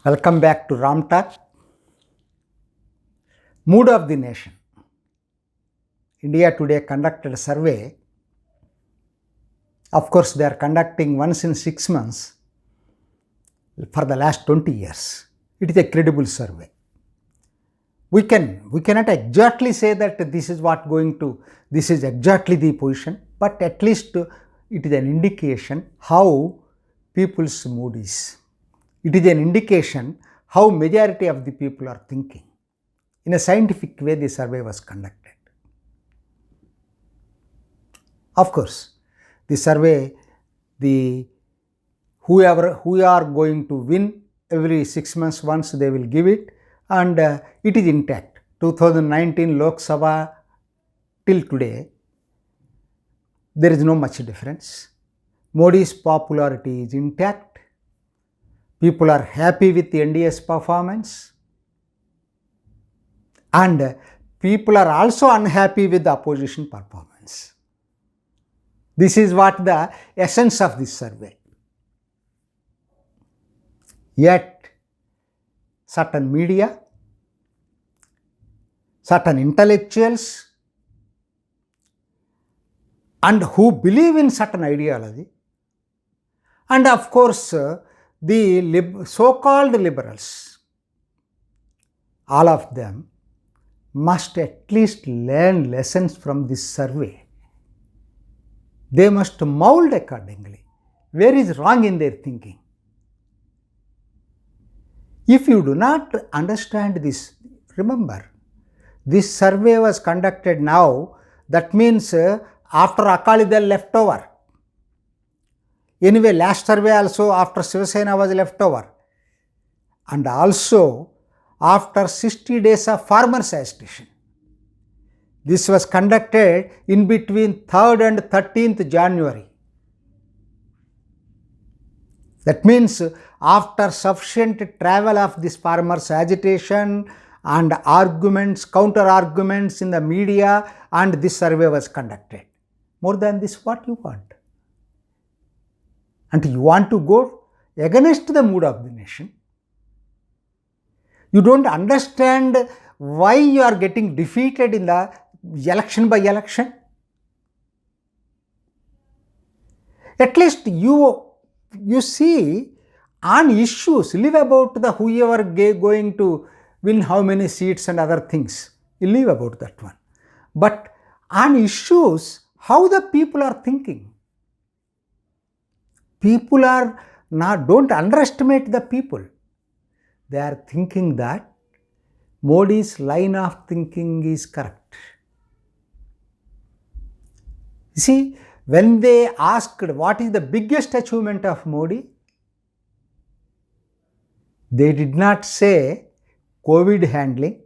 Welcome back to Ram Talk. Mood of the nation. India Today conducted a survey. Of course, they are conducting once in 6 months for the last 20 years. It is a credible survey. We cannot exactly say that this is exactly the position, but at least it is an indication how people's mood is. It is an indication how majority of the people are thinking. In a scientific way, the survey was conducted. Of course, the survey, who are going to win every 6 months once they will give it, and it is intact. 2019 Lok Sabha till today, there is no much difference. Modi's popularity is intact. People are happy with the NDA's performance, and people are also unhappy with the opposition performance. This is what the essence of this survey. Yet, certain media, certain intellectuals, and who believe in certain ideology, and of course, the so-called liberals, all of them must at least learn lessons from this survey. They must mold accordingly. Where is wrong in their thinking? If you do not understand this, remember, this survey was conducted now, that means after Akali Dal left over. Anyway, last survey also after Shiva Sena was left over. And also after 60 days of farmers' agitation. This was conducted in between 3rd and 13th January. That means after sufficient travel of this farmers' agitation and arguments, counter arguments in the media, and this survey was conducted. More than this, what you want? And you want to go against the mood of the nation. You don't understand why you are getting defeated in the election by election. At least you see on issues, leave about the whoever going to win how many seats and other things. You leave about that one. But on issues, how the people are thinking. People are not, don't underestimate the people. They are thinking that Modi's line of thinking is correct. You see, when they asked what is the biggest achievement of Modi, they did not say COVID handling.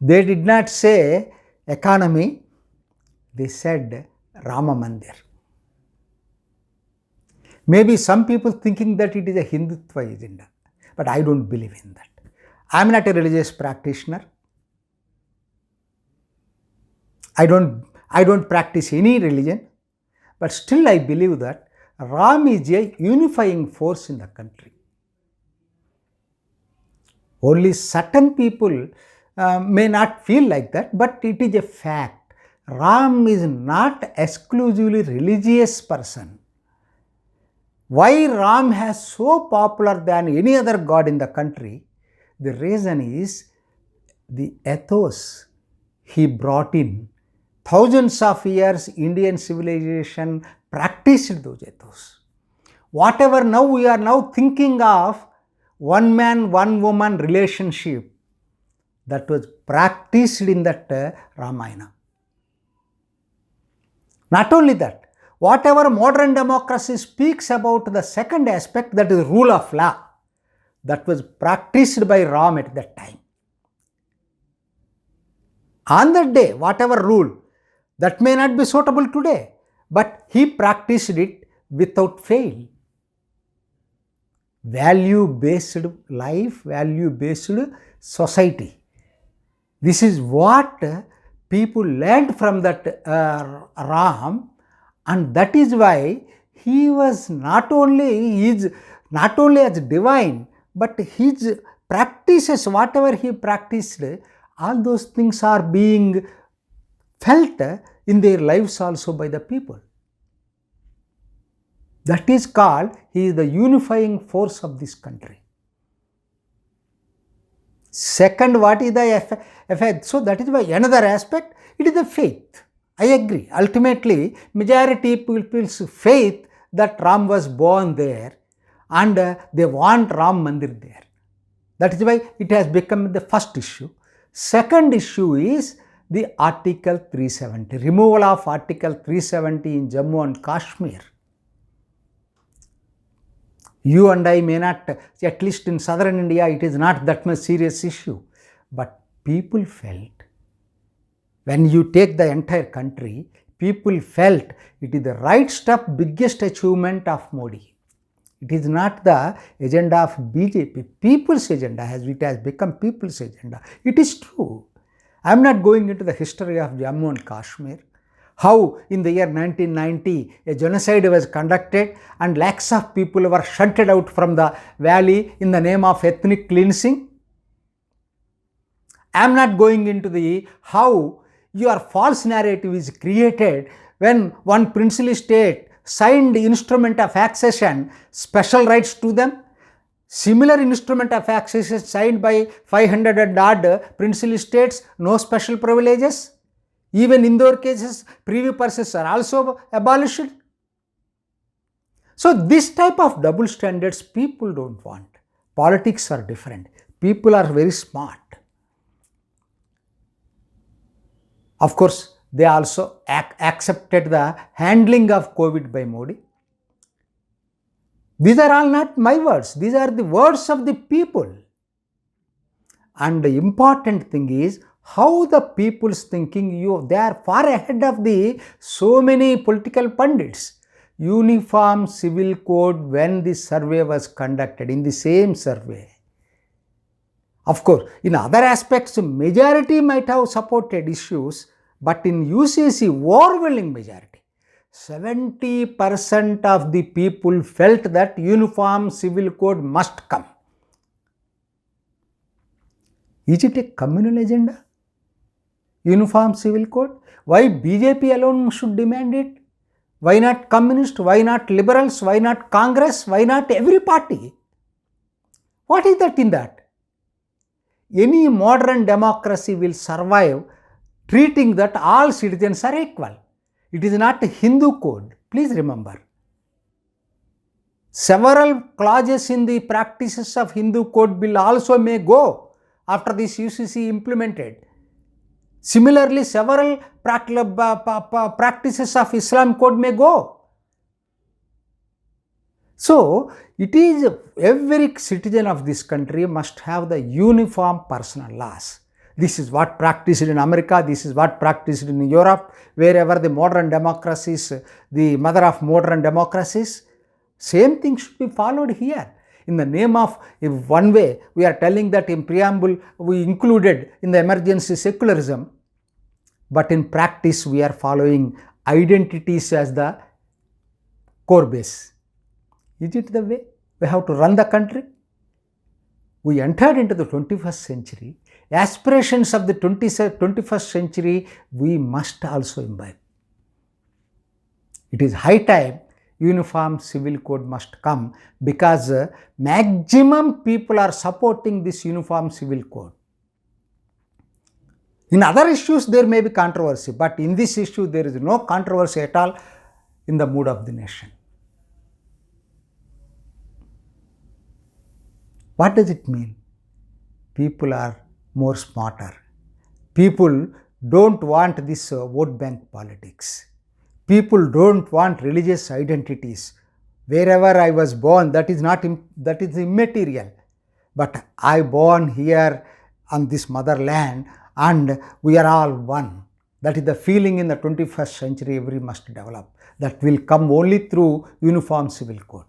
They did not say economy. They said Rama Mandir. Maybe some people thinking that it is a Hindutva agenda, but I don't believe in that. I am not a religious practitioner. I don't practice any religion, but still I believe that Ram is a unifying force in the country. Only certain people may not feel like that, but it is a fact. Ram is not exclusively religious person. Why Ram has so popular than any other god in the country? The reason is the ethos he brought in. Thousands of years Indian civilization practiced those ethos. Whatever now we are now thinking of one man, one woman relationship, that was practiced in that Ramayana. Not only that, whatever modern democracy speaks about the second aspect, that is rule of law, that was practiced by Ram at that time. On that day, whatever rule, that may not be suitable today, but he practiced it without fail. Value-based life, value-based society. This is what people learned from that Ram, and that is why he was not only his not only as divine, but his practices, whatever he practiced, all those things are being felt in their lives also by the people. That is called, he is the unifying force of this country. Second, what is the effect? So that is why another aspect, it is the faith. I agree. Ultimately, majority people's faith that Ram was born there and they want Ram Mandir there. That is why it has become the first issue. Second issue is the Article 370, removal of Article 370 in Jammu and Kashmir. You and I may not, at least in southern India, it is not that much serious issue. But people felt, when you take the entire country, people felt it is the right stuff, biggest achievement of Modi. It is not the agenda of BJP, people's agenda, it has become people's agenda. It is true. I am not going into the history of Jammu and Kashmir. How in the year 1990 a genocide was conducted and lakhs of people were shunted out from the valley in the name of ethnic cleansing. I am not going into the how your false narrative is created when one princely state signed instrument of accession, special rights to them. Similar instrument of accession signed by 500 and odd princely states, no special privileges. Even in those cases, privy purses are also abolished. So this type of double standards people don't want. Politics are different. People are very smart. Of course, they also accepted the handling of COVID by Modi. These are all not my words. These are the words of the people. And the important thing is, how the people's thinking, they are far ahead of the so many political pundits. Uniform Civil Code, when the survey was conducted, in the same survey. Of course, in other aspects, majority might have supported issues, but in UCC, overwhelming majority, 70% of the people felt that Uniform Civil Code must come. Is it a communal agenda? Uniform Civil Code? Why BJP alone should demand it? Why not communist? Why not liberals? Why not Congress? Why not every party? What is that in that? Any modern democracy will survive treating that all citizens are equal. It is not a Hindu code. Please remember. Several clauses in the practices of Hindu code will also may go after this UCC implemented. Similarly, several practices of Islam code may go. So, it is every citizen of this country must have the uniform personal laws. This is what practiced in America, this is what practiced in Europe, wherever the modern democracies, the mother of modern democracies, same thing should be followed here. In the name of, if one way we are telling that in preamble we included in the emergency secularism, but in practice we are following identities as the core base. Is it the way we have to run the country? We entered into the 21st century. Aspirations of the 21st century we must also imbibe. It is high time Uniform Civil Code must come, because maximum people are supporting this Uniform Civil Code. In other issues there may be controversy, but in this issue there is no controversy at all in the mood of the nation. What does it mean? People are more smarter. People don't want this vote bank politics. People don't want religious identities. Wherever I was born, that is immaterial. But I born here on this motherland and we are all one. That is the feeling in the 21st century every must develop. That will come only through Uniform Civil Code.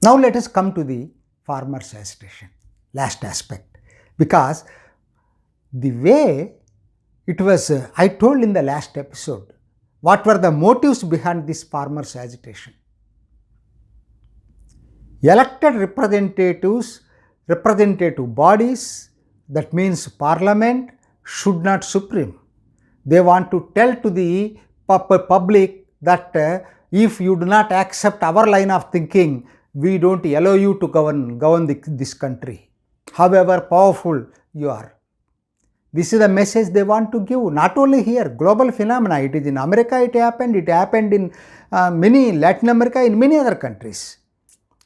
Now let us come to the farmers' agitation, last aspect, because the way it was, I told in the last episode, what were the motives behind this farmers' agitation. Elected representative bodies, that means parliament, should not supreme. They want to tell to the public that if you do not accept our line of thinking, we don't allow you to govern this country, however powerful you are. This is the message they want to give. Not only here, global phenomena. It is in America, it happened in many Latin America, in many other countries.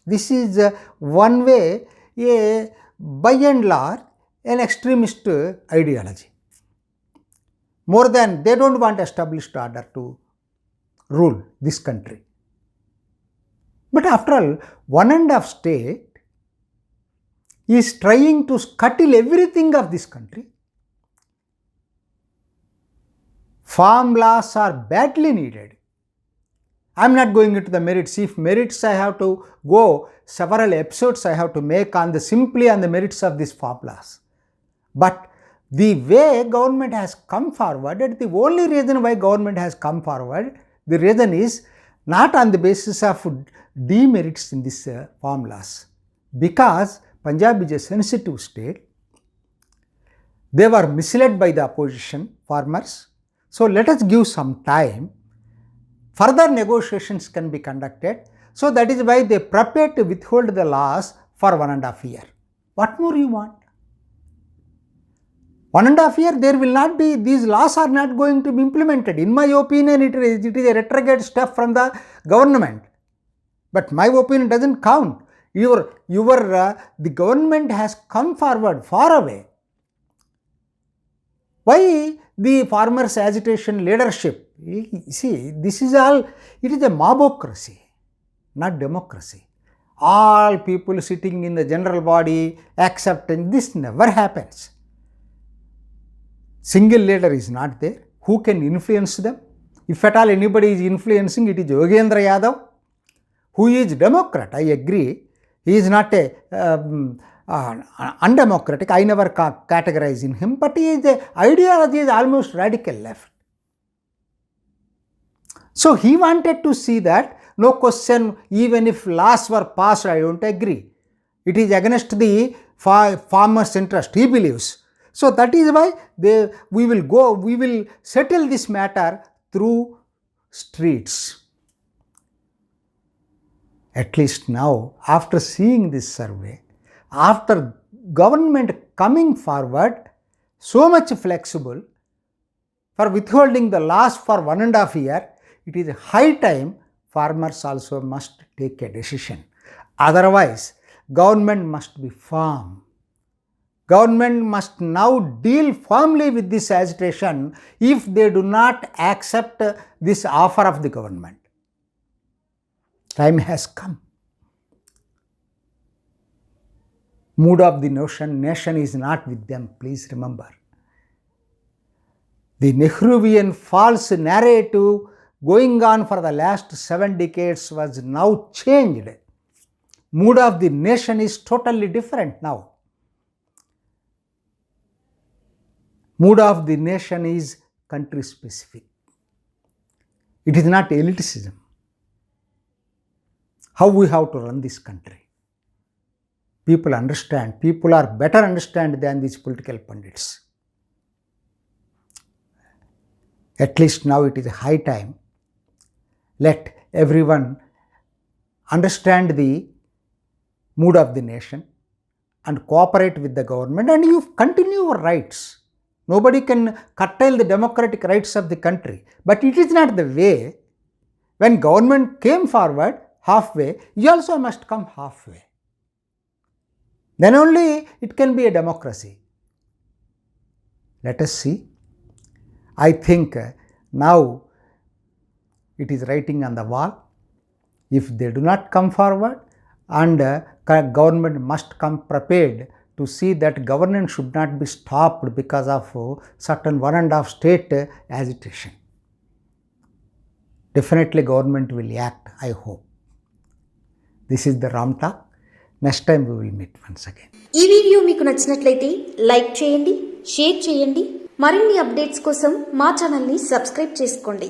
This is one way, by and large, an extremist ideology. More than, they don't want established order to rule this country. But after all, one end of state is trying to scuttle everything of this country. Farm laws are badly needed. I am not going into the merits. If merits, I have to go several episodes I have to make on simply on the merits of these farm laws. But the way government has come forward, and the only reason why government has come forward, the reason is not on the basis of demerits in this farm laws. Because Punjab is a sensitive state, they were misled by the opposition farmers. So let us give some time. Further negotiations can be conducted. So that is why they prepared to withhold the laws for 1.5 years. What more you want? 1.5 years, there will not be, these laws are not going to be implemented. In my opinion, it is a retrograde step from the government. But my opinion doesn't count. The government has come forward far away. Why the farmers' agitation leadership? See, this is all, it is a mobocracy, not democracy. All people sitting in the general body accepting, this never happens. Single leader is not there. Who can influence them? If at all anybody is influencing, it is Yogendra Yadav, who is Democrat, I agree. He is not undemocratic, I never categorize in him, but his ideology is almost radical left. So he wanted to see that, no question, even if laws were passed, I don't agree. It is against the farmers' interest, he believes. So that is why we will settle this matter through streets. At least now, after seeing this survey, after government coming forward so much flexible for withholding the laws for 1.5 years, it is high time farmers also must take a decision. Otherwise, government must be firm. Government must now deal firmly with this agitation if they do not accept this offer of the government. Time has come. Mood of the nation is not with them, please remember. The Nehruvian false narrative going on for the last 7 decades was now changed. Mood of the nation is totally different now. Mood of the nation is country specific. It is not elitism. How we have to run this country. People understand. People are better understand than these political pundits. At least now it is a high time. Let everyone understand the mood of the nation and cooperate with the government, and you continue your rights. Nobody can curtail the democratic rights of the country. But it is not the way. When government came forward halfway, you also must come halfway. Then only it can be a democracy. Let us see. I think now it is writing on the wall. If they do not come forward, and government must come prepared to see that governance should not be stopped because of certain 1.5 state agitation. Definitely government will act, I hope. This is the Ram Talk. Next time we will meet once again. ఈ video మీకు నచ్చినట్లయితే like చేయండి, share చేయండి. మరిన్ని updates కోసం మా channel ని subscribe చేసుకోండి.